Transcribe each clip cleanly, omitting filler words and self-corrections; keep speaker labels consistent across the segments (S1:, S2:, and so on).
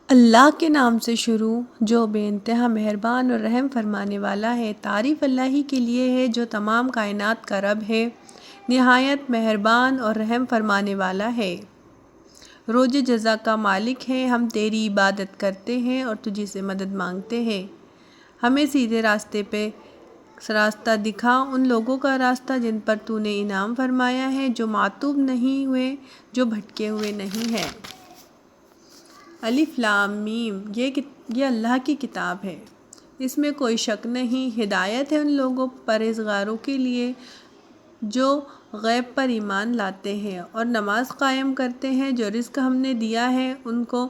S1: اللہ کے نام سے شروع جو بے انتہا مہربان اور رحم فرمانے والا ہے۔ تعریف اللہ ہی کے لیے ہے جو تمام کائنات کا رب ہے، نہایت مہربان اور رحم فرمانے والا ہے، روز جزا کا مالک ہے۔ ہم تیری عبادت کرتے ہیں اور تجھی سے مدد مانگتے ہیں۔ ہمیں سیدھے راستے پہ راستہ دکھا، ان لوگوں کا راستہ جن پر تو نے انعام فرمایا ہے، جو معتوب نہیں ہوئے، جو بھٹکے ہوئے نہیں ہیں۔ الف لام میم، یہ اللہ کی کتاب ہے، اس میں کوئی شک نہیں۔ ہدایت ہے ان لوگوں پرہیزگاروں کے لیے جو غیب پر ایمان لاتے ہیں اور نماز قائم کرتے ہیں، جو رزق ہم نے دیا ہے ان کو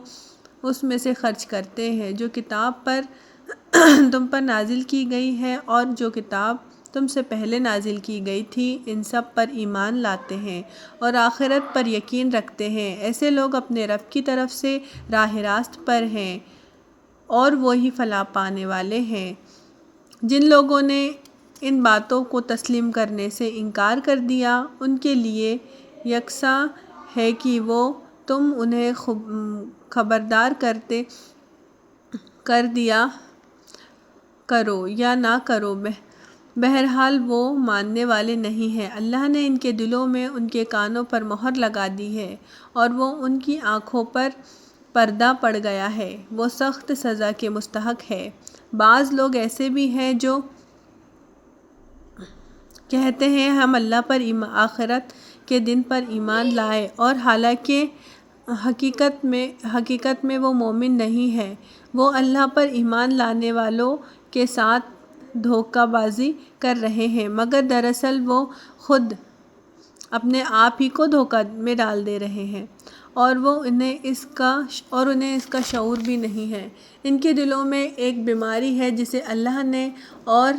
S1: اس میں سے خرچ کرتے ہیں، جو کتاب پر تم پر نازل کی گئی ہے اور جو کتاب تم سے پہلے نازل کی گئی تھی، ان سب پر ایمان لاتے ہیں اور آخرت پر یقین رکھتے ہیں۔ ایسے لوگ اپنے رب کی طرف سے راہ راست پر ہیں اور وہی فلاح پانے والے ہیں۔ جن لوگوں نے ان باتوں کو تسلیم کرنے سے انکار کر دیا، ان کے لیے یکساں ہے کہ وہ تم انہیں خبردار کر دیا کرو یا نہ کرو، بہرحال وہ ماننے والے نہیں ہیں۔ اللہ نے ان کے دلوں میں ان کے کانوں پر مہر لگا دی ہے اور وہ ان کی آنکھوں پر پردہ پڑ گیا ہے، وہ سخت سزا کے مستحق ہے۔ بعض لوگ ایسے بھی ہیں جو کہتے ہیں ہم اللہ پر آخرت کے دن پر ایمان لائے اور حالانکہ حقیقت میں وہ مومن نہیں ہے۔ وہ اللہ پر ایمان لانے والوں کے ساتھ دھوکہ بازی کر رہے ہیں، مگر دراصل وہ خود اپنے آپ ہی کو دھوکہ میں ڈال دے رہے ہیں اور انہیں اس کا شعور بھی نہیں ہے۔ ان کے دلوں میں ایک بیماری ہے جسے اللہ نے اور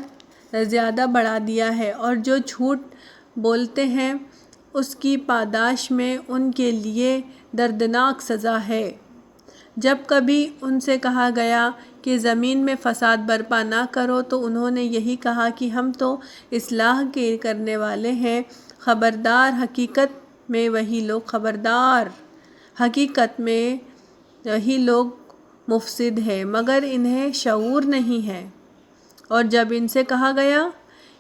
S1: زیادہ بڑھا دیا ہے، اور جو جھوٹ بولتے ہیں اس کی پاداش میں ان کے لیے دردناک سزا ہے۔ جب کبھی ان سے کہا گیا کہ زمین میں فساد برپا نہ کرو تو انہوں نے یہی کہا کہ ہم تو اصلاح کے کرنے والے ہیں۔ خبردار، حقیقت میں وہی لوگ مفسد ہیں مگر انہیں شعور نہیں ہے۔ اور جب ان سے کہا گیا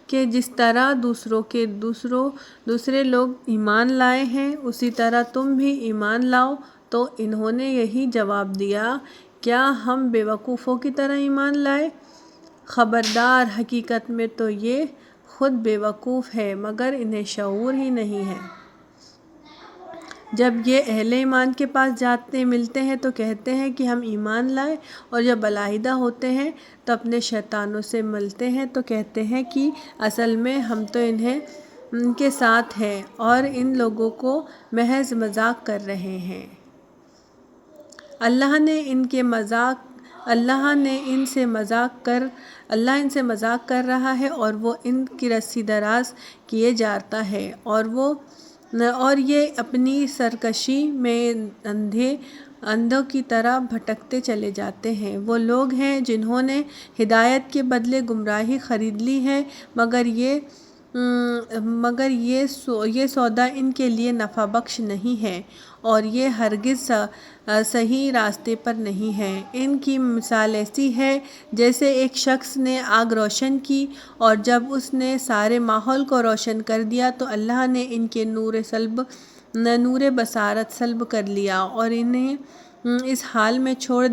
S1: کہ جس طرح دوسرے لوگ ایمان لائے ہیں اسی طرح تم بھی ایمان لاؤ، تو انہوں نے یہی جواب دیا، کیا ہم بے وقوفوں کی طرح ایمان لائے؟ خبردار، حقیقت میں تو یہ خود بے وقوف ہے مگر انہیں شعور ہی نہیں ہے۔ جب یہ اہل ایمان کے پاس ملتے ہیں تو کہتے ہیں کہ ہم ایمان لائے، اور جب علیحدہ ہوتے ہیں تو اپنے شیطانوں سے ملتے ہیں تو کہتے ہیں کہ اصل میں ہم تو ان کے ساتھ ہیں اور ان لوگوں کو محض مذاق کر رہے ہیں۔ اللہ ان سے مذاق کر رہا ہے اور وہ ان کی رسی دراز کیے جاتا ہے اور یہ اپنی سرکشی میں اندھوں کی طرح بھٹکتے چلے جاتے ہیں۔ وہ لوگ ہیں جنہوں نے ہدایت کے بدلے گمراہی خرید لی ہے، مگر یہ سودا ان کے لیے نفع بخش نہیں ہے اور یہ ہرگز صحیح راستے پر نہیں ہے۔ ان کی مثال ایسی ہے جیسے ایک شخص نے آگ روشن کی اور جب اس نے سارے ماحول کو روشن کر دیا تو اللہ نے ان کے نور بصارت سلب کر لیا اور انہیں اس حال میں چھوڑ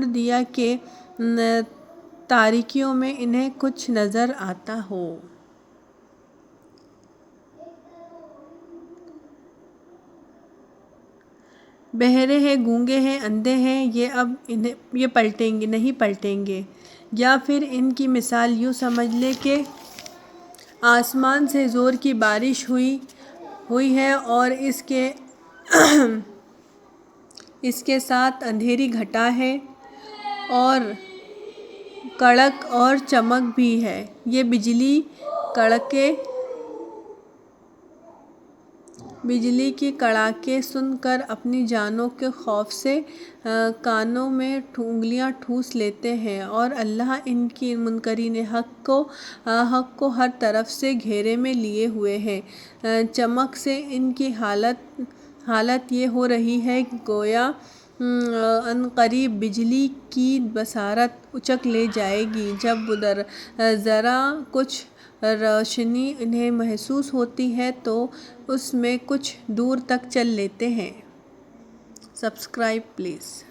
S1: دیا کہ تاریکیوں میں انہیں کچھ نظر آتا ہو۔ بہرے ہیں، گونگے ہیں، اندھے ہیں، یہ نہیں پلٹیں گے۔ یا پھر ان کی مثال یوں سمجھ لے کہ آسمان سے زور کی بارش ہوئی ہے اور اس کے ساتھ اندھیری گھٹا ہے اور کڑک اور چمک بھی ہے۔ یہ بجلی کی کڑاکے سن کر اپنی جانوں کے خوف سے کانوں میں انگلیاں ٹھوس لیتے ہیں، اور اللہ ان کی منکرین حق کو ہر طرف سے گھیرے میں لیے ہوئے ہے۔ چمک سے ان کی حالت یہ ہو رہی ہے گویا ان قریب بجلی کی بصارت اچک لے جائے گی۔ جب ذرا کچھ روشنی انہیں محسوس ہوتی ہے تو اس میں کچھ دور تک چل لیتے ہیں۔ Subscribe please.